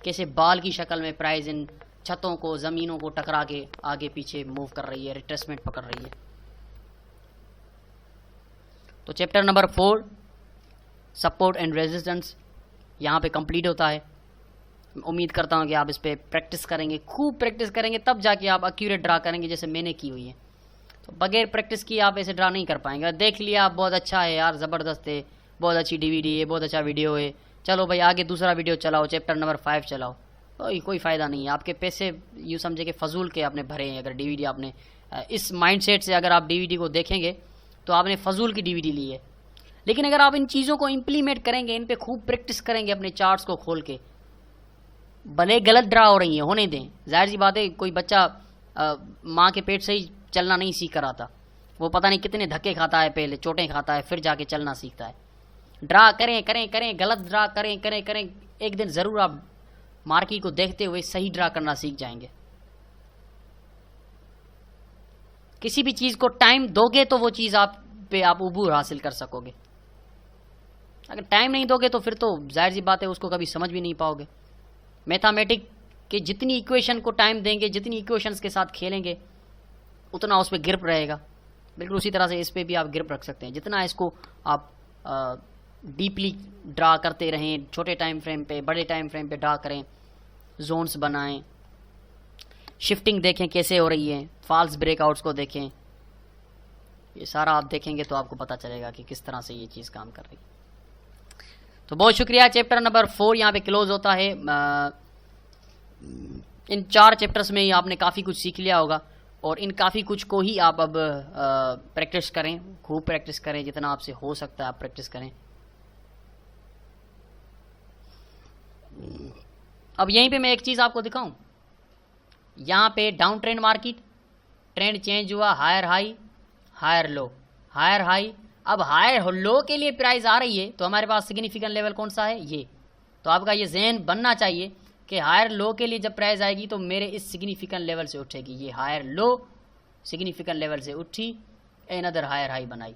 कैसे बाल की शक्ल में प्राइस इन छतों को, ज़मीनों को टकरा के आगे पीछे मूव कर रही है, रिट्रेसमेंट पकड़ रही है। तो chapter number 4 support and resistance यहाँ पे कंप्लीट होता है। उम्मीद करता हूँ कि आप इस पर प्रैक्टिस करेंगे, खूब प्रैक्टिस करेंगे, तब जाके आप एक्यूरेट ड्रा करेंगे जैसे मैंने की हुई है। तो बगैर प्रैक्टिस किए आप ऐसे ड्रा नहीं कर पाएंगे। देख लिया आप, बहुत अच्छा है यार, ज़बरदस्त है, बहुत अच्छी डीवीडी है, बहुत अच्छा वीडियो है, चलो भाई आगे दूसरा वीडियो चलाओ, चैप्टर नंबर 5 चलाओ, कोई फ़ायदा नहीं है। आपके पैसे यूँ समझे कि फजूल के आपने भरे हैं। अगर डीवीडी आपने इस माइंडसेट से अगर आप डीवीडी को देखेंगे तो आपने फजूल की डीवीडी ली है। लेकिन अगर आप इन चीज़ों को इम्प्लीमेंट करेंगे, इन पर खूब प्रैक्टिस करेंगे, अपने चार्ट्स को खोल के, भले गलत ड्रा हो रही हैं होने दें, जाहिर सी बात है, कोई बच्चा माँ के पेट से ही चलना नहीं सीख कर आता, वो पता नहीं कितने धक्के खाता है, पहले चोटें खाता है, फिर जाके चलना सीखता है। ड्रा करें करें करें, गलत ड्रा करें करें करें, एक दिन ज़रूर आप मार्केट को देखते हुए सही ड्रा करना सीख जाएंगे। किसी भी चीज़ को टाइम दोगे तो वो चीज़ आप पे आप उबूर हासिल कर सकोगे। अगर टाइम नहीं दोगे तो फिर तो जाहिर सी बात है उसको कभी समझ भी नहीं पाओगे। मैथमेटिक कि जितनी इक्वेशन को टाइम देंगे, जितनी इक्वेशंस के साथ खेलेंगे, उतना उस पर ग्रिप रहेगा। बिल्कुल उसी तरह से इस पर भी आप ग्रिप रख सकते हैं। जितना इसको आप डीपली ड्रा करते रहें, छोटे टाइम फ्रेम पे, बड़े टाइम फ्रेम पे ड्रा करें, जोन्स बनाएं, शिफ्टिंग देखें कैसे हो रही है, फॉल्स ब्रेकआउट्स को देखें, ये सारा आप देखेंगे तो आपको पता चलेगा कि किस तरह से ये चीज़ काम कर रही है। तो बहुत शुक्रिया। चैप्टर नंबर 4 यहाँ पे क्लोज होता है। इन 4 चैप्टर्स में ही आपने काफ़ी कुछ सीख लिया होगा और इन काफ़ी कुछ को ही आप अब प्रैक्टिस करें, खूब प्रैक्टिस करें, जितना आपसे हो सकता है आप प्रैक्टिस करें। अब यहीं पे मैं एक चीज़ आपको दिखाऊं, यहाँ पे down trend market, trend change हुआ, higher high, higher low, higher high. अब हायर लो के लिए प्राइस आ रही है तो हमारे पास सिग्निफिकेंट लेवल कौन सा है, ये। तो आपका ये जहन बनना चाहिए कि हायर लो के लिए जब प्राइस आएगी तो मेरे इस सिग्निफिकेंट लेवल से उठेगी। ये हायर लो सिग्निफिकेंट लेवल से उठी, अनदर हायर हाई बनाई।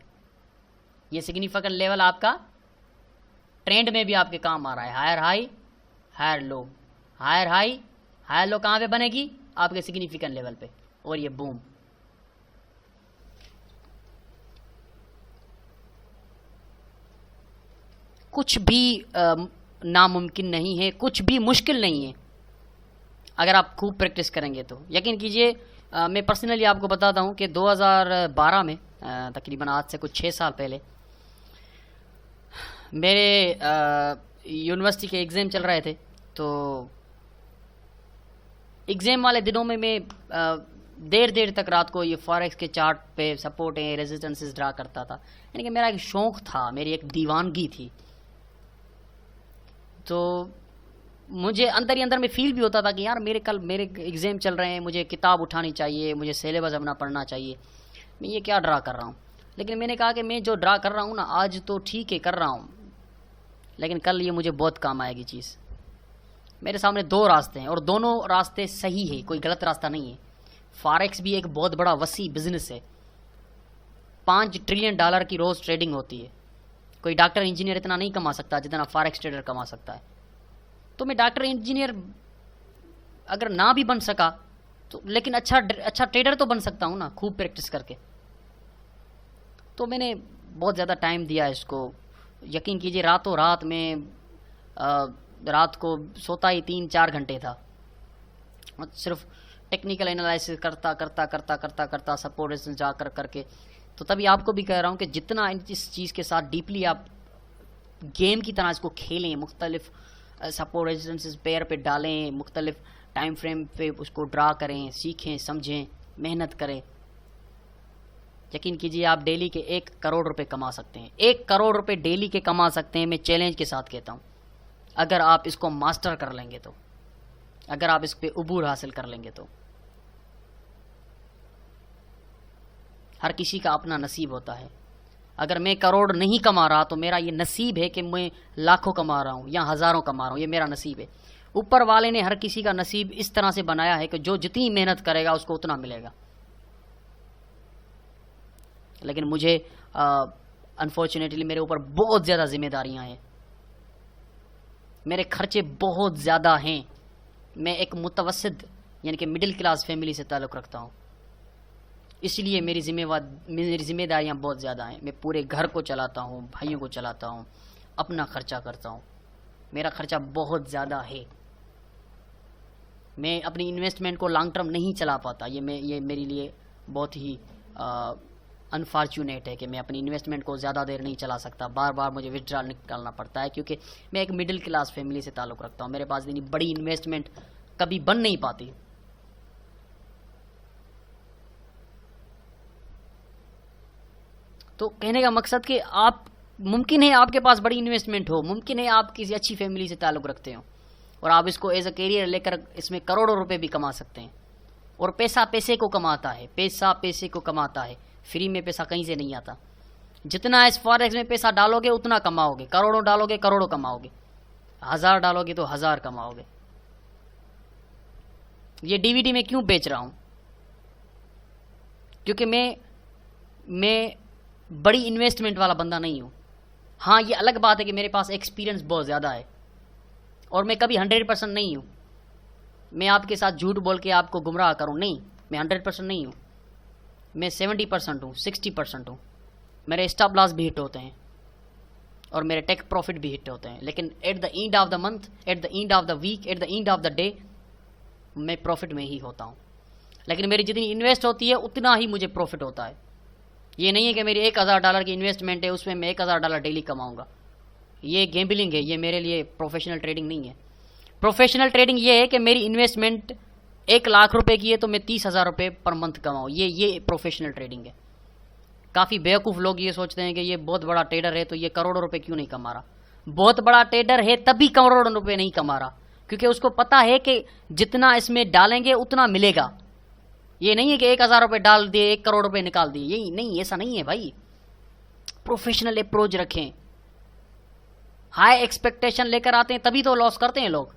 ये सिग्निफिकेंट लेवल आपका ट्रेंड में भी आपके काम आ रहा है। Higher high, higher low, higher high, higher low कहाँ पे बनेगी, आपके सिग्निफिकेंट लेवल पे, और ये बूम। कुछ भी नामुमकिन नहीं है, कुछ भी मुश्किल नहीं है अगर आप खूब प्रैक्टिस करेंगे तो। यकीन कीजिए, मैं पर्सनली आपको बताता हूँ कि 2012 में तकरीबन आज से कुछ 6 साल पहले मेरे यूनिवर्सिटी के एग्ज़ाम चल रहे थे। तो एग्ज़ाम वाले दिनों में मैं देर देर तक रात को ये फॉरेक्स के चार्ट पे सपोर्ट है, रेजिस्टेंसेस ड्रा करता था। यानी कि मेरा एक शौक़ था, मेरी एक दीवानगी थी। तो मुझे अंदर ही अंदर में फील भी होता था कि यार मेरे एग्ज़ाम चल रहे हैं, मुझे किताब उठानी चाहिए, मुझे सिलेबस अपना पढ़ना चाहिए, मैं ये क्या ड्रा कर रहा हूँ। लेकिन मैंने कहा कि मैं जो ड्रा कर रहा हूँ ना, आज तो ठीक है कर रहा हूँ, लेकिन कल ये मुझे बहुत काम आएगी चीज़। मेरे सामने 2 रास्ते हैं और दोनों रास्ते सही है, कोई गलत रास्ता नहीं है। फॉरेक्स भी एक बहुत बड़ा वसी बिजनेस है, $5 ट्रिलियन की रोज़ ट्रेडिंग होती है। कोई डॉक्टर इंजीनियर इतना नहीं कमा सकता जितना फॉरेक्स ट्रेडर कमा सकता है। तो मैं डॉक्टर इंजीनियर अगर ना भी बन सका तो, लेकिन अच्छा ट्रेडर तो बन सकता हूँ ना, खूब प्रैक्टिस करके। तो मैंने बहुत ज़्यादा टाइम दिया इसको। यकीन कीजिए, रातों रात में रात को सोता ही 3-4 घंटे था, सिर्फ टेक्निकल एनालिसिस करता सपोर्ट रेजिस्टेंस जा करके। तो तभी आपको भी कह रहा हूँ कि जितना इस चीज़ के साथ डीपली आप गेम की तरह इसको खेलें, मुख्तलिफ सपोर्ट रेजिस्टेंसेस पेयर पे डालें, मुख्तलिफ टाइम फ्रेम पे उसको ड्रा करें, सीखें, समझें, मेहनत करें, यकीन कीजिए आप डेली के 1 करोड़ रुपए कमा सकते हैं। 1 करोड़ रुपए डेली के कमा सकते हैं, मैं चैलेंज के साथ कहता हूँ, अगर आप इसको मास्टर कर लेंगे तो, अगर आप इस पे उबूर हासिल कर लेंगे तो। हर किसी का अपना नसीब होता है। अगर मैं करोड़ नहीं कमा रहा तो मेरा ये नसीब है कि मैं लाखों कमा रहा हूँ या हज़ारों कमा रहा हूँ, ये मेरा नसीब है। ऊपर वाले ने हर किसी का नसीब इस तरह से बनाया है कि जो जितनी मेहनत करेगा उसको उतना मिलेगा। लेकिन मुझे अनफॉर्चुनेटली मेरे ऊपर बहुत ज़्यादा जिम्मेदारियाँ हैं, मेरे खर्चे बहुत ज़्यादा हैं। मैं एक मुतवस्सित यानी कि मिडिल क्लास फैमिली से ताल्लुक़ रखता हूँ, इसलिए मेरी जिम्मेदारियाँ बहुत ज़्यादा हैं। मैं पूरे घर को चलाता हूँ, भाइयों को चलाता हूँ, अपना खर्चा करता हूँ, मेरा खर्चा बहुत ज़्यादा है। मैं अपनी इन्वेस्टमेंट को लॉन्ग टर्म नहीं चला पाता। ये मेरे लिए बहुत ही अनफॉर्चुनेट है कि मैं अपनी इन्वेस्टमेंट को ज़्यादा देर नहीं चला सकता, बार बार मुझे विथड्रॉल निकालना पड़ता है, क्योंकि मैं एक मिडिल क्लास फैमिली से ताल्लुक़ रखता हूँ। मेरे पास इतनी बड़ी इन्वेस्टमेंट कभी बन नहीं पाती। तो कहने का मकसद कि आप, मुमकिन है आपके पास बड़ी इन्वेस्टमेंट हो, मुमकिन है आप किसी अच्छी फैमिली से ताल्लुक़ रखते हो और आप इसको एज अ करियर लेकर इसमें करोड़ों रुपए भी कमा सकते हैं। और पैसा पैसे को कमाता है, पैसा पैसे को कमाता है, फ्री में पैसा कहीं से नहीं आता। जितना इस फॉरेक्स में पैसा डालोगे उतना कमाओगे, करोड़ों डालोगे करोड़ों कमाओगे, 1000 डालोगे तो 1000 कमाओगे। ये डीवीडी में क्यों बेच रहा हूँ, क्योंकि मैं बड़ी इन्वेस्टमेंट वाला बंदा नहीं हूँ। हाँ, ये अलग बात है कि मेरे पास एक्सपीरियंस बहुत ज़्यादा है और मैं कभी 100% नहीं हूँ, मैं आपके साथ झूठ बोल के आपको गुमराह करूं, नहीं, मैं 100% नहीं हूं, मैं 70% हूं, 60% हूं। मेरे स्टॉप लॉस भी हिट होते हैं और मेरे टेक प्रॉफिट भी हिट होते हैं, लेकिन at the end of the month, at the end of the week, at the end of the day मैं प्रॉफिट में ही होता हूं। लेकिन मेरी जितनी इन्वेस्ट होती है उतना ही मुझे प्रॉफिट होता है। ये नहीं है कि मेरी $1000 की इन्वेस्टमेंट है उसमें मैं $1000 डेली कमाऊंगा। ये गैम्बलिंग है, ये मेरे लिए प्रोफेशनल ट्रेडिंग नहीं है। प्रोफेशनल ट्रेडिंग ये है कि मेरी इन्वेस्टमेंट 1 लाख रुपए की है तो मैं 30,000 रुपये पर मंथ कमाऊँ, ये प्रोफेशनल ट्रेडिंग है। काफ़ी बेवकूफ़ लोग ये सोचते हैं कि ये बहुत बड़ा ट्रेडर है तो ये करोड़ों रुपए क्यों नहीं कमा रहा। बहुत बड़ा ट्रेडर है तभी करोड़ों रुपए नहीं कमा रहा, क्योंकि उसको पता है कि जितना इसमें डालेंगे उतना मिलेगा। ये नहीं है कि 1000 रुपये डाल दिए 1 करोड़ रुपए निकाल दिए, यही नहीं, ऐसा नहीं है भाई। प्रोफेशनल अप्रोच रखें। हाई एक्सपेक्टेशन लेकर आते हैं तभी तो लॉस करते हैं लोग,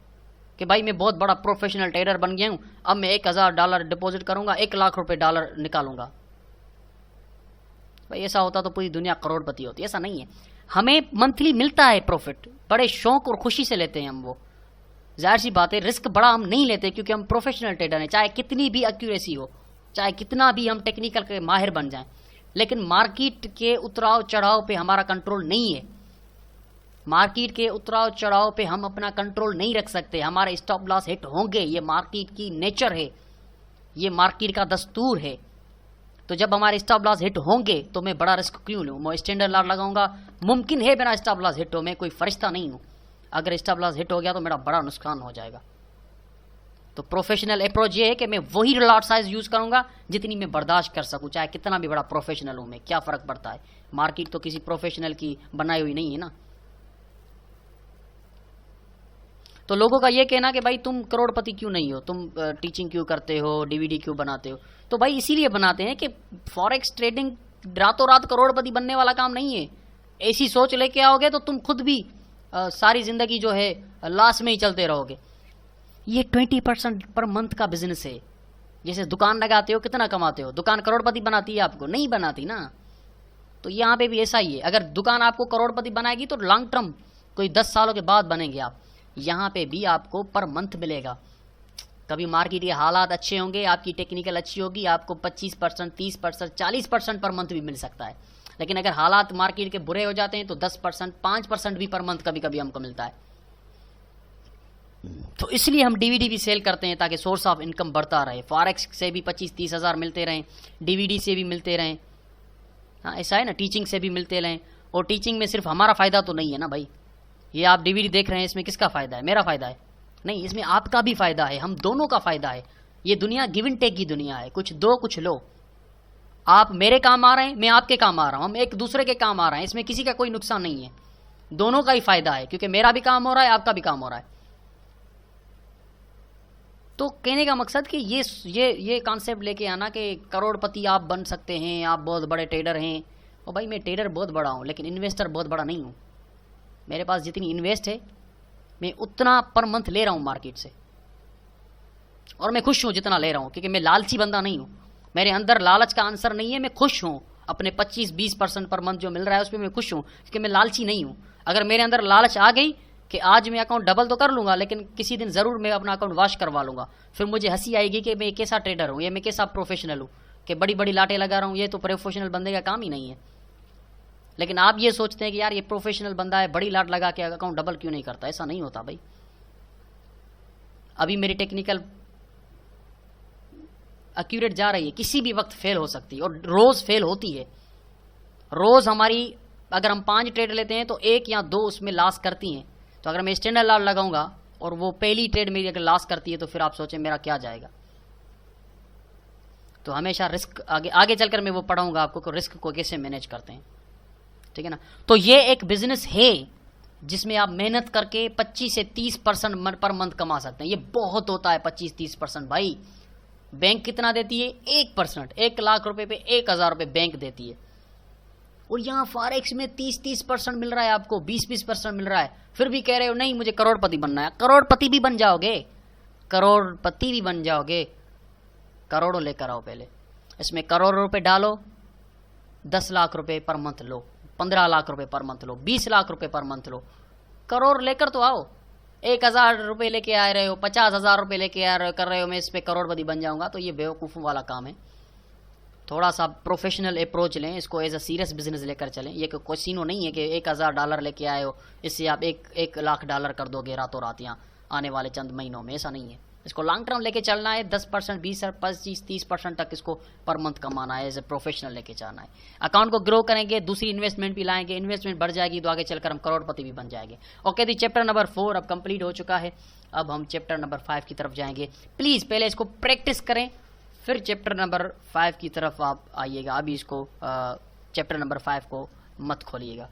कि भाई मैं बहुत बड़ा प्रोफेशनल ट्रेडर बन गया हूं, अब मैं $1000 डिपॉजिट करूंगा, 1 लाख रुपए डॉलर निकालूंगा। भाई ऐसा होता तो पूरी दुनिया करोड़पति होती। ऐसा नहीं है। हमें मंथली मिलता है प्रॉफिट, बड़े शौक और खुशी से लेते हैं हम वो। जाहिर सी बात है रिस्क बड़ा हम नहीं लेते क्योंकि हम प्रोफेशनल ट्रेडर हैं, चाहे कितनी भी एक्यूरेसी हो, चाहे कितना भी हम टेक्निकल के माहिर बन जाएं, लेकिन मार्केट के उतराव चढ़ाव पे हमारा कंट्रोल नहीं है। मार्केट के उतराव चढ़ाव पे हम अपना कंट्रोल नहीं रख सकते। हमारे स्टॉप लॉस हिट होंगे, ये मार्केट की नेचर है, ये मार्केट का दस्तूर है। तो जब हमारे स्टॉप लॉस हिट होंगे तो मैं बड़ा रिस्क क्यों लूँ, मैं स्टैंडर्ड लॉट लगाऊंगा। मुमकिन है बिना स्टॉप लॉस हिट हो, मैं कोई फरिश्ता नहीं हूँ। अगर स्टॉप लॉस हिट हो गया तो मेरा बड़ा नुकसान हो जाएगा। तो प्रोफेशनल अप्रोच ये है कि मैं वही लॉट साइज यूज करूंगा जितनी मैं बर्दाश्त कर सकूं, चाहे कितना भी बड़ा प्रोफेशनल हूं मैं, क्या फर्क पड़ता है। मार्केट तो किसी प्रोफेशनल की बनाई हुई नहीं है ना। तो लोगों का ये कहना कि भाई तुम करोड़पति क्यों नहीं हो, तुम टीचिंग क्यों करते हो, डीवीडी क्यों बनाते हो, तो भाई इसीलिए बनाते हैं कि फॉरेक्स ट्रेडिंग रातों रात करोड़पति बनने वाला काम नहीं है। ऐसी सोच लेके आओगे तो तुम खुद भी सारी जिंदगी जो है लॉस में ही चलते रहोगे। ये 20% पर मंथ का बिजनेस है। जैसे दुकान लगाते हो कितना कमाते हो, दुकान करोड़पति बनाती है आपको, नहीं बनाती ना। तो यहाँ पे भी ऐसा ही है, अगर दुकान आपको करोड़पति बनाएगी तो लॉन्ग टर्म कोई 10 सालों के बाद बनेंगे आप। यहाँ पे भी आपको पर मंथ मिलेगा। कभी मार्केट के हालात अच्छे होंगे, आपकी टेक्निकल अच्छी होगी, आपको 25%, 30%, 40% पर मंथ भी मिल सकता है। लेकिन अगर हालात मार्केट के बुरे हो जाते हैं तो 10%, 5% भी पर मंथ कभी कभी हमको मिलता है। तो इसलिए हम डीवीडी भी सेल करते हैं ताकि सोर्स ऑफ इनकम बढ़ता रहे। फॉरेक्स से भी 25-30 हज़ार मिलते रहें, डीवीडी से भी मिलते रहें। हाँ ऐसा है ना, टीचिंग से भी मिलते रहें। और टीचिंग में सिर्फ हमारा फ़ायदा तो नहीं है ना भाई। ये आप डीवीडी देख रहे हैं, इसमें किसका फ़ायदा है, मेरा फ़ायदा है नहीं, इसमें आपका भी फ़ायदा है, हम दोनों का फ़ायदा है। ये दुनिया गिव एंड टेक की दुनिया है, कुछ दो कुछ लो। आप मेरे काम आ रहे हैं, मैं आपके काम आ रहा हूँ, हम एक दूसरे के काम आ रहे हैं, इसमें किसी का कोई नुकसान नहीं है, दोनों का ही फ़ायदा है, क्योंकि मेरा भी काम हो रहा है, आपका भी काम हो रहा है। तो कहने का मकसद कि ये कॉन्सेप्ट लेके आना कि करोड़पति आप बन सकते हैं, आप बहुत बड़े ट्रेडर हैं। और भाई मैं ट्रेडर बहुत बड़ा हूँ लेकिन इन्वेस्टर बहुत बड़ा नहीं हूँ। मेरे पास जितनी इन्वेस्ट है मैं उतना पर मंथ ले रहा हूँ मार्केट से, और मैं खुश हूँ जितना ले रहा हूँ, क्योंकि मैं लालची बंदा नहीं हूँ। मेरे अंदर लालच का आंसर नहीं है, मैं खुश हूँ अपने 25-20% पर मंथ जो मिल रहा है उस पर मैं खुश हूँ, क्योंकि मैं लालची नहीं हूँ। अगर मेरे अंदर लालच आ गई कि आज मैं अकाउंट डबल तो कर लूँगा लेकिन किसी दिन ज़रूर मैं अपना अकाउंट वॉश करवा लूँगा, फिर मुझे हंसी आएगी कि मैं कैसा ट्रेडर हूँ, या मैं कैसा प्रोफेशनल हूँ कि बड़ी बड़ी लाटें लगा रहा हूँ। ये तो प्रोफेशनल बंदे का काम ही नहीं है। लेकिन आप ये सोचते हैं कि यार ये प्रोफेशनल बंदा है, बड़ी लाट लगा के अकाउंट डबल क्यों नहीं करता। ऐसा नहीं होता भाई। अभी मेरी टेक्निकल एक्यूरेट जा रही है, किसी भी वक्त फेल हो सकती है, और रोज़ फेल होती है। रोज़ हमारी अगर हम 5 ट्रेड लेते हैं तो 1 या 2 उसमें लॉस करती हैं। तो अगर मैं स्टैंडर्ड लॉट लगाऊंगा और वो पहली ट्रेड मेरी अगर लॉस करती है तो फिर आप सोचें मेरा क्या जाएगा। तो हमेशा रिस्क आगे चलकर मैं वो पढ़ाऊंगा आपको कि रिस्क को कैसे मैनेज करते हैं, ठीक है ना। तो ये एक बिजनेस है जिसमें आप मेहनत करके 25 से 30% पर मंथ कमा सकते हैं। ये बहुत होता है 25-30% भाई। बैंक कितना देती है? 1%। 1 लाख रुपए पे 1000 रुपये बैंक देती है, और यहाँ फॉरेक्स में 30-30% मिल रहा है आपको, 20-20% मिल रहा है। फिर भी कह रहे हो नहीं मुझे करोड़पति बनना है। करोड़पति भी बन जाओगे, करोड़पति भी बन जाओगे। करोड़ों लेकर आओ पहले, इसमें करोड़ रुपए डालो, 10 लाख रुपए पर मंथ लो, 15 लाख रुपए पर मंथ लो, 20 लाख रुपए पर मंथ लो। करोड़ लेकर तो आओ, 1,000 रुपये लेके आ रहे हो, 50,000 रुपये लेके आ रहे हो, कर रहे हो मैं इस पे करोड़पति बन जाऊंगा, तो ये बेवकूफ़ों वाला काम है। थोड़ा सा प्रोफेशनल अप्रोच लें, इसको एज अ सीरियस बिजनेस लेकर चलें। ये कोई सीनो नहीं है कि $1,000 लेके आए हो, इससे आप एक लाख डॉलर कर दोगे रातों रात यहाँ आने वाले चंद महीनों में, ऐसा नहीं है। इसको लॉन्ग टर्म लेके चलना है, 10%, 20%, 25%, 30% तक इसको पर मंथ कमाना है, एज ए प्रोफेशनल लेके जाना है। अकाउंट को ग्रो करेंगे, दूसरी इन्वेस्टमेंट भी लाएंगे, इन्वेस्टमेंट बढ़ जाएगी तो आगे चलकर हम करोड़पति भी बन जाएंगे। ओके, दी चैप्टर नंबर 4 अब कंप्लीट हो चुका है। अब हम चैप्टर नंबर 5 की तरफ जाएंगे। प्लीज़ पहले इसको प्रैक्टिस करें, फिर चैप्टर नंबर 5 की तरफ आप आइएगा। अभी इसको चैप्टर नंबर 5 को मत खोलिएगा।